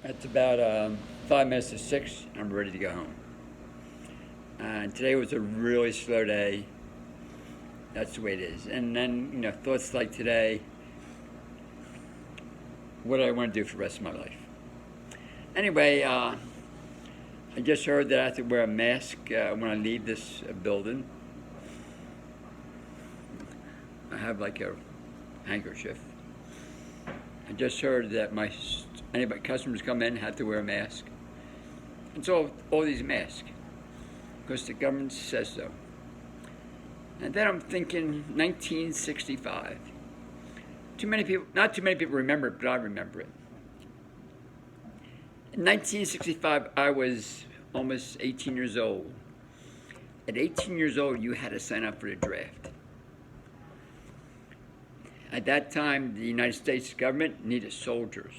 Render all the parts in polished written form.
It's about 5 minutes to 6. I'm ready to go home. And today was a really slow day. That's the way it is. And then, thoughts like today, what do I want to do for the rest of my life? Anyway, I just heard that I have to wear a mask when I leave this building. I have like a handkerchief. I just heard that anybody customers come in have to wear a mask. It's all these masks because the government says so. And then I'm thinking 1965. Not too many people remember it, but I remember it. In 1965, I was almost 18 years old. At 18 years old, you had to sign up for the draft. At that time, the United States government needed soldiers.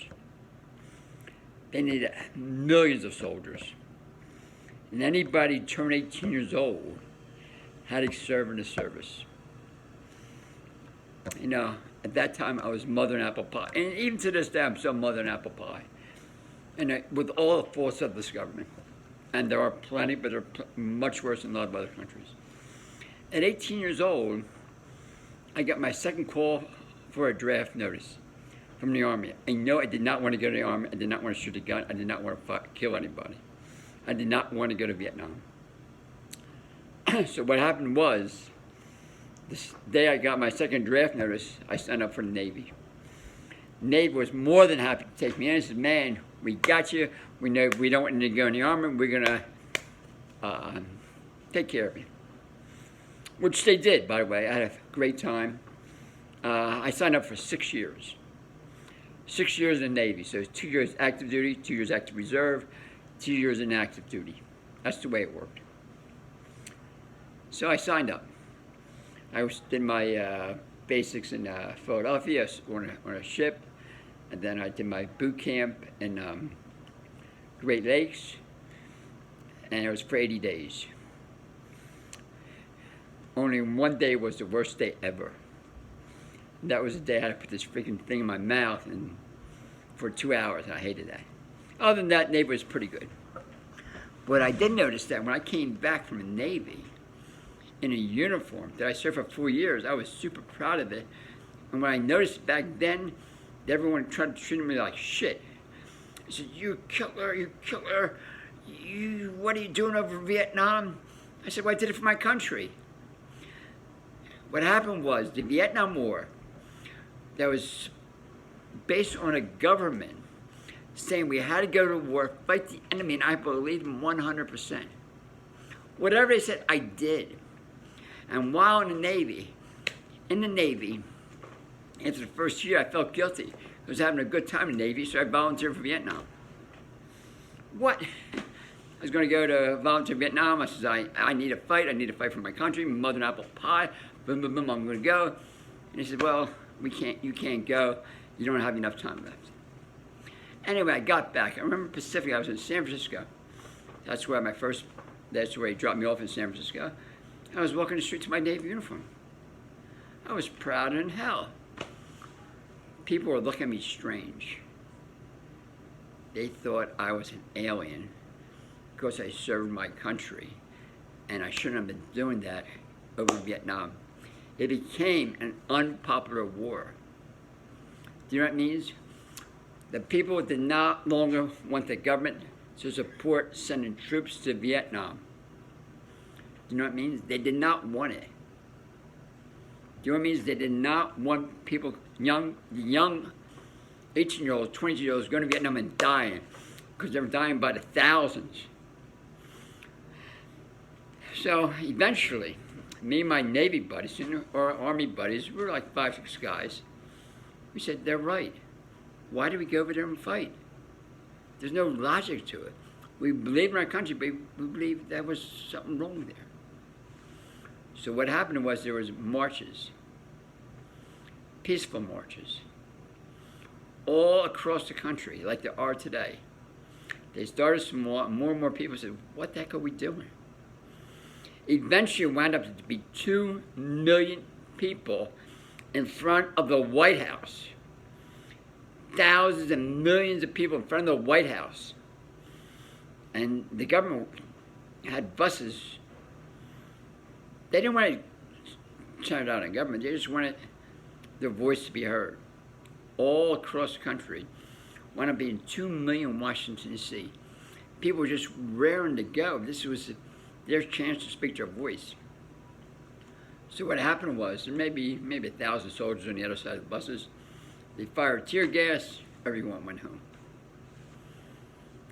They needed millions of soldiers. And anybody turned 18 years old had to serve in the service. At that time, I was mothering apple pie. And even to this day, I'm still mothering apple pie. And with all the faults of this government. And there are plenty, but they're much worse than a lot of other countries. At 18 years old, I got my second call for a draft notice from the Army. And I did not want to go to the Army. I did not want to shoot a gun. I did not want to kill anybody. I did not want to go to Vietnam. So what happened was, this day I got my second draft notice, I signed up for the Navy. Navy was more than happy to take me in. He said, "Man, we got you. We know we don't want you to go in the Army. We're going to take care of you." Which they did, by the way. I had a great time. I signed up for 6 years. 6 years in the Navy. So 2 years active duty, 2 years active reserve, 2 years in active duty. That's the way it worked. So I signed up. I did my basics in Philadelphia on a ship. And then I did my boot camp in Great Lakes. And it was for 80 days. Only one day was the worst day ever. And that was the day I had to put this freaking thing in my mouth and for 2 hours. I hated that. Other than that, Navy was pretty good. But I did notice that when I came back from the Navy in a uniform that I served for 4 years, I was super proud of it. And when I noticed back then, everyone tried to treat me like shit. I said, "You killer, what are you doing over in Vietnam?" I said, "Well, I did it for my country." What happened was the Vietnam War that was based on a government saying we had to go to war, fight the enemy, and I believed them 100%. Whatever they said, I did. And while in the Navy, after the first year, I felt guilty. I was having a good time in the Navy, so I volunteered for Vietnam. What? I was going to go to volunteer Vietnam. I said, I need a fight. I need to fight for my country. Mother and apple pie. Boom, boom, boom, I'm going to go. And he said, "Well, you can't go. You don't have enough time left." Anyway, I got back. I remember Pacific. I was in San Francisco. That's where he dropped me off in San Francisco. I was walking the street to my Navy uniform. I was proud in hell. People were looking at me strange. They thought I was an alien because I served my country, and I shouldn't have been doing that over Vietnam. It became an unpopular war. Do you know what it means? The people did not longer want the government to support sending troops to Vietnam. Do you know what it means? They did not want it. Do you know what it means? They did not want people, young 18-year-olds, 20-year-olds going to Vietnam and dying because they were dying by the thousands. So eventually, me and my Navy buddies, or Army buddies, we were like 5, 6 guys. We said, "They're right. Why do we go over there and fight? There's no logic to it. We believe in our country, but we believe there was something wrong there." So what happened was there was marches, peaceful marches, all across the country, like there are today. They started small, and more people said, "What the heck are we doing?" Eventually it wound up to be 2 million people in front of the White House. thousands and millions of people in front of the White House. And the government had buses. They didn't want to shout out on government. They just wanted their voice to be heard. All across the country, wound up being 2 million in Washington, D.C. People were just raring to go. This was their chance to speak their voice. So what happened was, there may be 1,000 soldiers on the other side of the buses. They fired tear gas, everyone went home.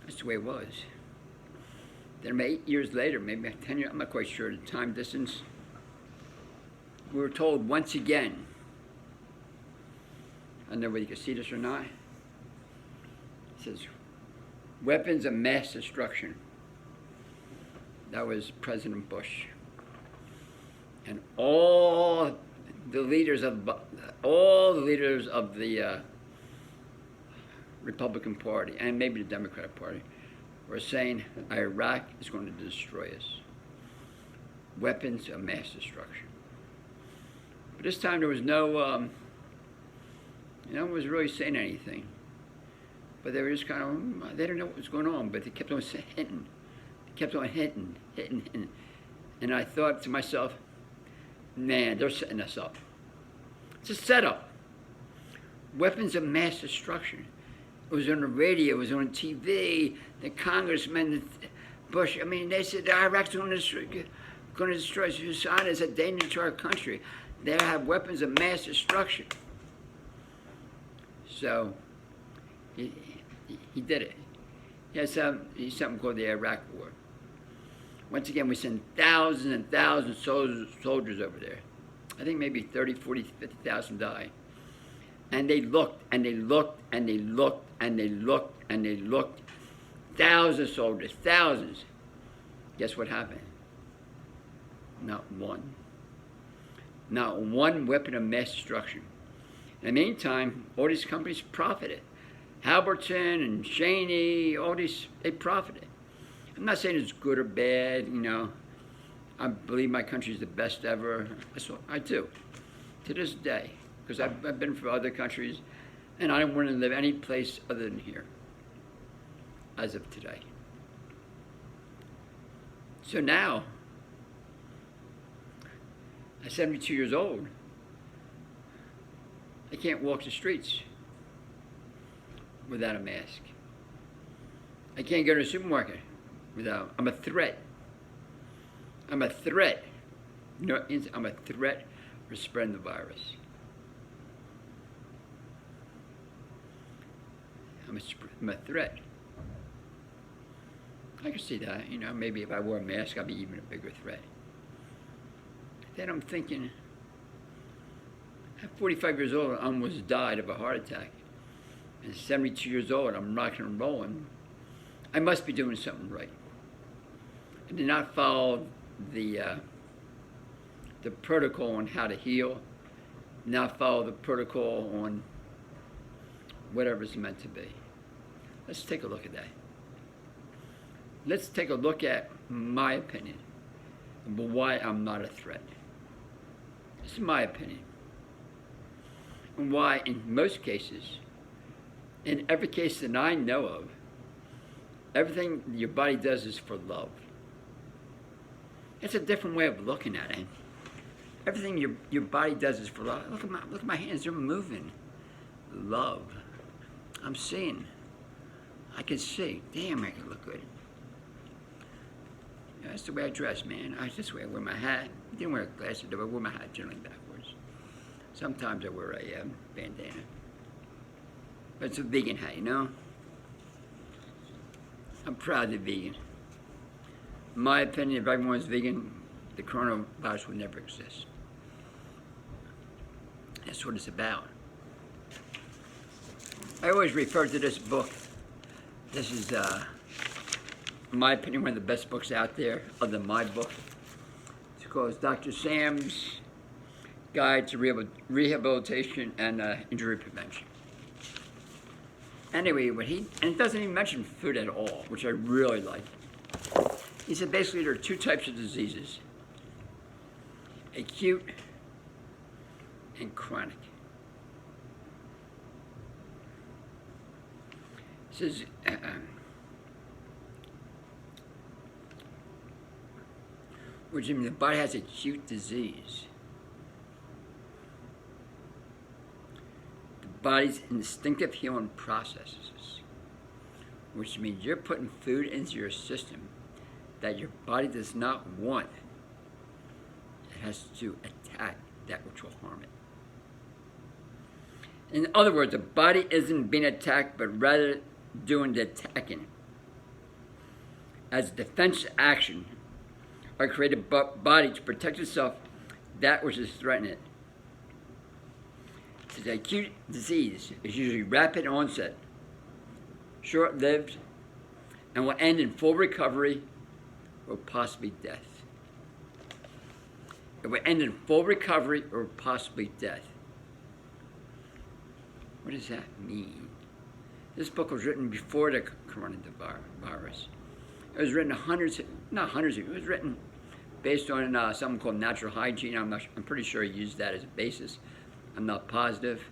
That's the way it was. Then 8 years later, maybe 10 years, I'm not quite sure the time distance, we were told once again, I don't know whether you can see this or not, it says, weapons of mass destruction. That was President Bush. And all the leaders of the Republican Party and maybe the Democratic Party were saying Iraq is going to destroy us. Weapons of mass destruction. But this time there was no one was really saying anything. But they were just kind of, they didn't know what was going on, but they kept on hitting. They kept on hitting. And I thought to myself, man, they're setting us up. It's a setup. Weapons of mass destruction. It was on the radio, it was on TV, the congressmen, Bush, I mean, they said Iraq's going to destroy us. Assad is a danger to our country. They have weapons of mass destruction. So, he did it. He has something called the Iraq War. Once again, we send thousands and thousands of soldiers over there. I think maybe 30, 40, 50,000 died. And they looked, and they looked, and they looked, and they looked, and they looked. Thousands of soldiers, thousands. Guess what happened? Not one. Not one weapon of mass destruction. In the meantime, all these companies profited. Halberton and Cheney, all these, they profited. I'm not saying it's good or bad, you know. I believe my country is the best ever. That's what I do, to this day. Because I've been from other countries, and I don't want to live any place other than here, as of today. So now, at 72 years old, I can't walk the streets without a mask. I can't go to the supermarket without, I'm a threat. I'm a threat. You know, I'm a threat for spreading the virus. I'm a threat. I can see that, you know, maybe if I wore a mask, I'd be even a bigger threat. Then I'm thinking, at 45 years old, I almost died of a heart attack. And 72 years old, I'm rocking and rolling. I must be doing something right. I did not follow the protocol on how to heal, not follow the protocol on whatever it's meant to be. Let's take a look at that. Let's take a look at my opinion about why I'm not a threat. This is my opinion. And why, in most cases, in every case that I know of, everything your body does is for love. It's a different way of looking at it. Everything your body does is for love. Look at my hands, they're moving. Love. I'm seeing. I can see. Damn, I can look good. Yeah, that's the way I dress, man. That's the way I wear my hat. I didn't wear glasses, though. I wear my hat generally backwards. Sometimes I wear a bandana. But it's a vegan hat, you know? I'm proud to be vegan. In my opinion, if everyone was vegan, the coronavirus would never exist. That's what it's about. I always refer to this book. This is, in my opinion, one of the best books out there, other than my book. It's called Dr. Sam's Guide to Rehabilitation and Injury Prevention. Anyway, and it doesn't even mention food at all, which I really like. He said basically there are two types of diseases: acute and chronic. It says, which means the body has acute disease. The body's instinctive healing processes, which means you're putting food into your system that your body does not want. It has to attack that which will harm it. In other words, the body isn't being attacked, but rather doing the attacking. As a defense action, or created body to protect itself, that which is threatening it. So the acute disease is usually rapid onset, short-lived, and will end in full recovery or possibly death. It will end in full recovery or possibly death. What does that mean? This book was written before the coronavirus. It was written it was written based on something called natural hygiene. I'm pretty sure he used that as a basis. I'm not positive.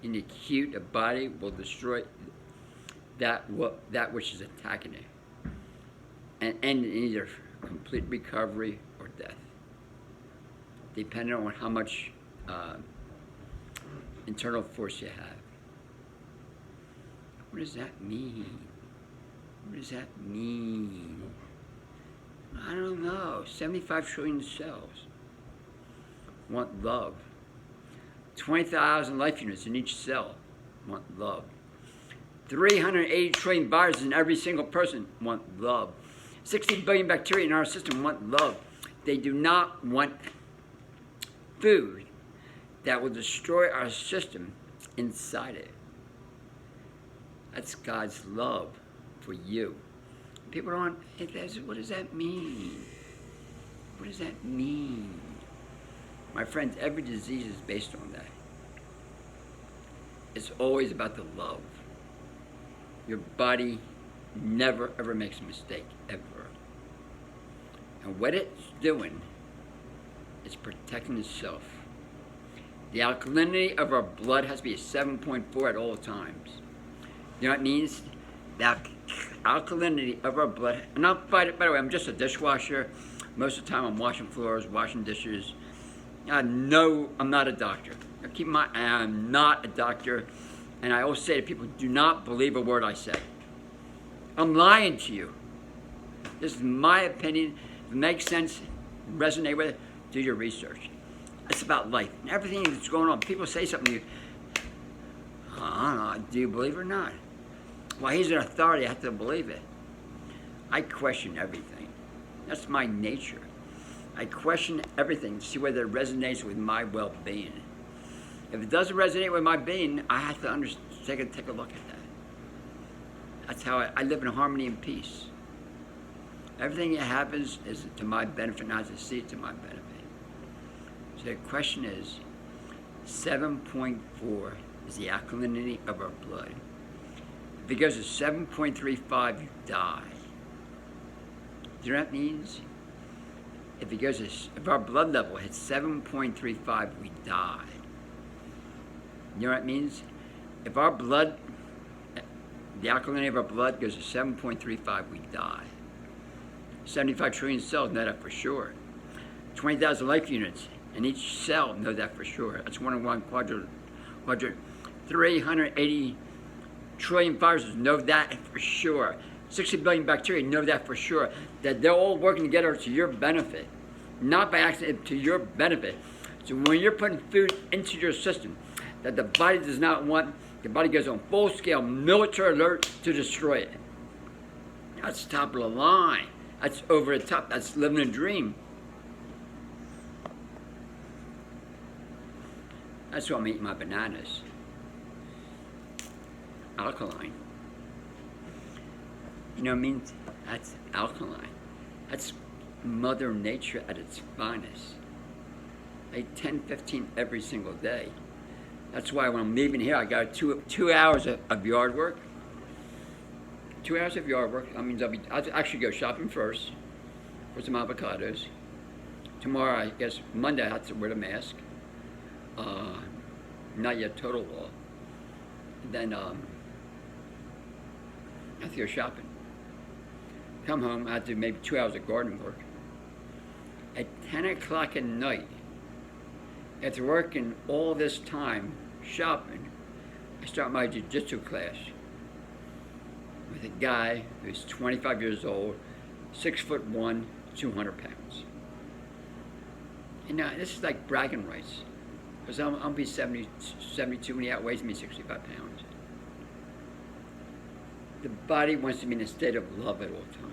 In the acute, the body will destroy that which is attacking it, and end in either complete recovery or death, depending on how much internal force you have. What does that mean? What does that mean? I don't know. 75 trillion cells want love. 20,000 life units in each cell want love. 380 trillion viruses in every single person want love. 60 billion bacteria in our system want love. They do not want food that will destroy our system inside it. That's God's love for you. People don't, what does that mean? What does that mean? My friends, every disease is based on that. It's always about the love. Your body never ever makes a mistake, ever. And what it's doing is protecting itself. The alkalinity of our blood has to be at 7.4 at all times. You know what it means? The alkalinity of our blood, and by the way, I'm just a dishwasher. Most of the time I'm washing floors, washing dishes. No, I'm not a doctor. I'm not a doctor. And I always say to people, do not believe a word I say. I'm lying to you. This is my opinion. If it makes sense, resonate with it, do your research. It's about life and everything that's going on. People say something to you, I don't know, do you believe it or not? Well, he's an authority, I have to believe it. I question everything. That's my nature. I question everything to see whether it resonates with my well-being. If it doesn't resonate with my being, I have to take a look at that. That's how I live in harmony and peace. Everything that happens is to my benefit, and I have to see it to my benefit. So the question is, 7.4 is the alkalinity of our blood. If it goes to 7.35, you die. Do you know what that means? If our blood level hits 7.35, we die. You know what it means? If our blood, the alkalinity of our blood goes to 7.35, we die. 75 trillion cells know that for sure. 20,000 life units in each cell know that for sure. That's 1 in 1 quadrant. 380 trillion viruses know that for sure. 60 billion bacteria know that for sure. That they're all working together to your benefit. Not by accident, to your benefit. So when you're putting food into your system that the body does not want, the body goes on full-scale military alert to destroy it. That's top of the line. That's over the top. That's living a dream. That's why I'm eating my bananas. Alkaline. You know what I mean? That's alkaline. That's Mother Nature at its finest. I eat 10, 15 every single day. That's why when I'm leaving here, I got two hours of yard work. 2 hours of yard work. That means I'll actually go shopping first for some avocados. Tomorrow, I guess Monday, I have to wear the mask. Not yet total law. And then I have to go shopping. Come home, I have to do maybe 2 hours of garden work. At 10 o'clock at night, after working all this time shopping, I start my jiu-jitsu class with a guy who's 25 years old, 6'1", 200 pounds. And now this is like bragging rights, because I'll be 72 when he outweighs me 65 pounds. The body wants to be in a state of love at all times.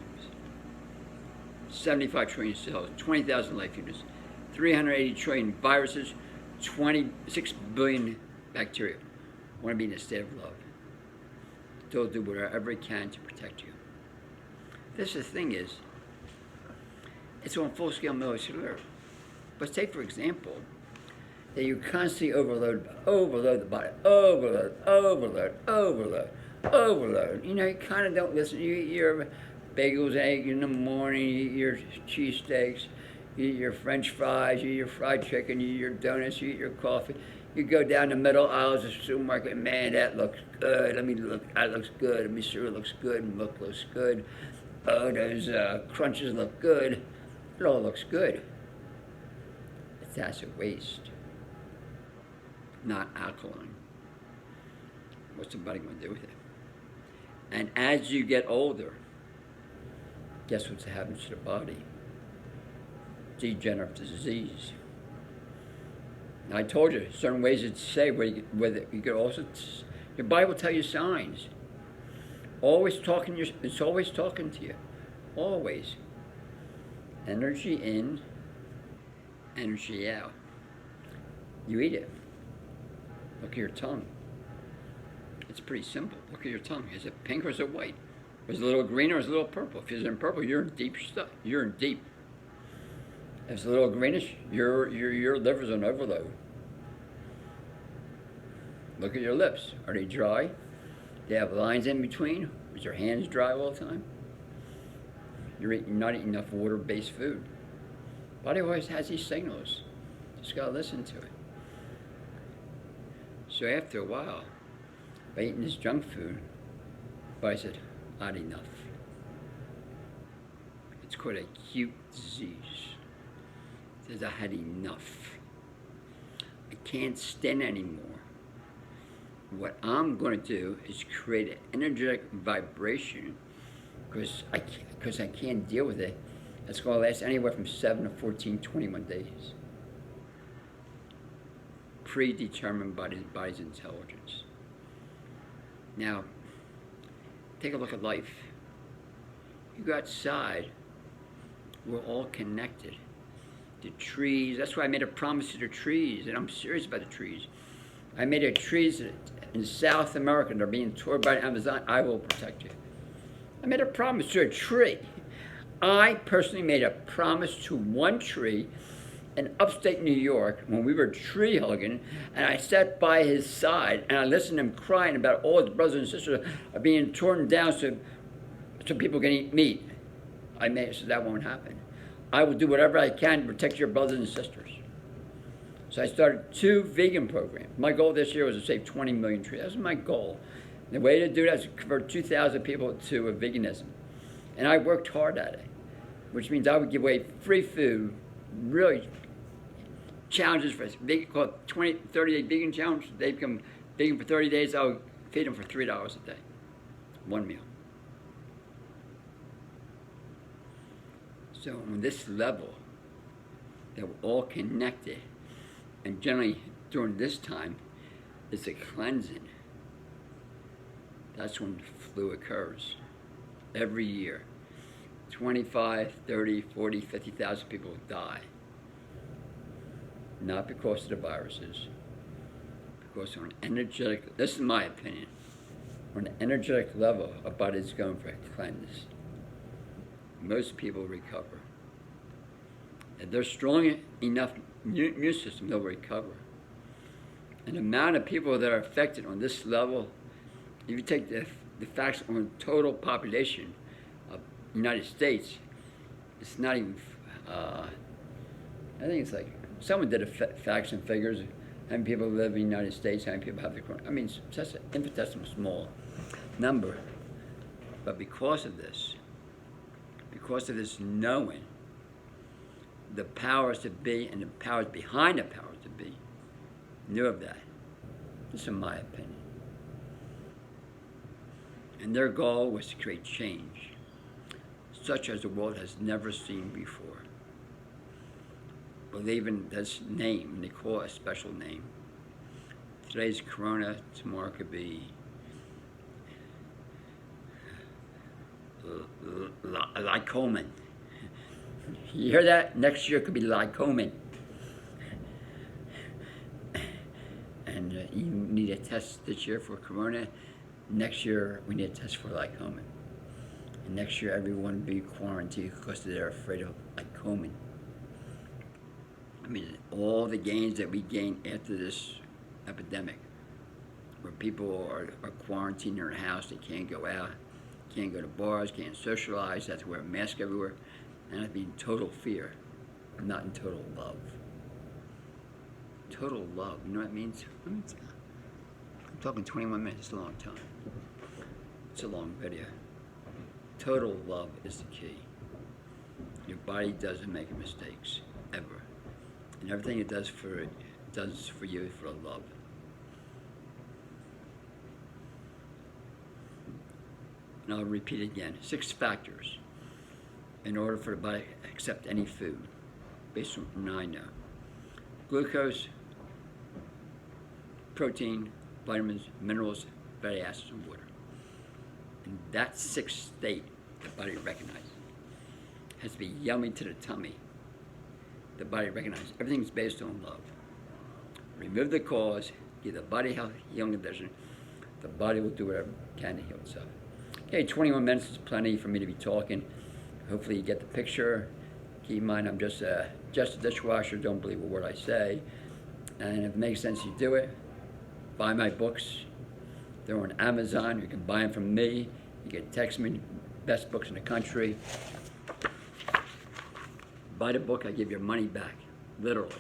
75 trillion cells, 20,000 life units, 380 trillion viruses, 26 billion bacteria. Want to be in a state of love. They'll do whatever it can to protect you. This the thing is, it's on full-scale military. But take, for example, that you constantly overload the body, overload. You know, you kind of don't listen. You eat your bagels, eggs in the morning, you eat your cheesesteaks, you eat your French fries, you eat your fried chicken, you eat your donuts, you eat your coffee. You go down the middle aisles of the supermarket, man, that looks good. Let me look, that looks good. Let me see it looks good. Milk looks good. Oh, those crunches look good. It all looks good. It's acid waste, not alkaline. What's the body going to do with it? And as you get older, guess what happens to the body? Degenerative disease. Now, I told you certain ways to say whether you could also, your body will tell you signs. Always talking, it's always talking to you. Always. Energy in, energy out. You eat it. Look at your tongue. It's pretty simple. Look at your tongue. Is it pink or is it white? Is it a little green or is it a little purple? If it's in purple, you're in deep stuff. You're in deep. If it's a little greenish, your liver's on overload. Look at your lips. Are they dry? They have lines in between? Is your hands dry all the time? You're not eating enough water-based food. Body always has these signals. Just gotta listen to it. So after a while, by eating this junk food, I said, not enough. It's called acute disease. It says I had enough. I can't stand anymore. What I'm going to do is create an energetic vibration because I can't deal with it. That's going to last anywhere from 7 to 14, 21 days. Predetermined by the body's intelligence. Now, take a look at life. You go outside, we're all connected. The trees, that's why I made a promise to the trees, and I'm serious about the trees. I made a trees in South America that are being torn by the Amazon, I will protect you. I made a promise to a tree. I personally made a promise to one tree in upstate New York when we were tree hugging, and I sat by his side and I listened to him crying about all his brothers and sisters are being torn down so people can eat meat. I made it so that won't happen. I will do whatever I can to protect your brothers and sisters. So I started 2 vegan programs. My goal this year was to save 20 million trees. That was my goal. The way to do that is to convert 2,000 people to veganism. And I worked hard at it, which means I would give away free food, really challenges for us. They call it 30-day vegan challenge. They become vegan for 30 days. I would feed them for $3 a day, 1 meal. So on this level, that we're all connected, and generally during this time, it's a cleansing. That's when flu occurs every year. 25, 30, 40, 50,000 people die. Not because of the viruses, because on an energetic, this is my opinion, on an energetic level, our body's going for a cleanse. Most people recover. If they're strong enough immune system, they'll recover. And the amount of people that are affected on this level, if you take the facts on the total population of the United States, it's not even, I think it's like, someone did a facts and figures, how many people live in the United States, how many people have the corona. I mean, it's just an infinitesimal small number. But because of this knowing, the powers to be and the powers behind the powers to be knew of that. This is my opinion. And their goal was to create change, such as the world has never seen before. Believe in this name, and they call it a special name. Today's Corona, tomorrow could be Lycomen. You hear that? Next year could be Lycomen. And you need a test this year for Corona. Next year, we need a test for Lycomen. And next year, everyone will be quarantined because they're afraid of Lycomen. I mean, all the gains that we gained after this epidemic, where people are quarantined in their house, they can't go out, can't go to bars, can't socialize, have to wear a mask everywhere, and I'd be in total fear, not in total love. Total love, you know what it means? I'm talking 21 minutes, it's a long time. It's a long video. Total love is the key. Your body doesn't make mistakes, ever. And everything it does for you for love. And I'll repeat again, 6 factors in order for the body to accept any food, based on what I know. Glucose, protein, vitamins, minerals, fatty acids, and water. And that 6th state the body recognizes. It has to be yummy to the tummy. The body recognizes everything's based on love. Remove the cause, give the body health, healing condition. The body will do whatever it can to heal itself. Okay, 21 minutes is plenty for me to be talking. Hopefully you get the picture. Keep in mind, I'm just a dishwasher. Don't believe a word I say. And if it makes sense, you do it. Buy my books. They're on Amazon. You can buy them from me. You can text me, best books in the country. Buy the book, I give your money back, literally.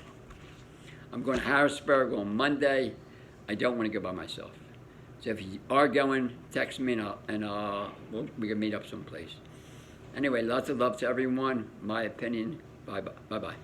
I'm going to Harrisburg on Monday. I don't want to go by myself. So if you are going, text me and we can meet up someplace. Anyway, lots of love to everyone. My opinion. Bye-bye. Bye-bye.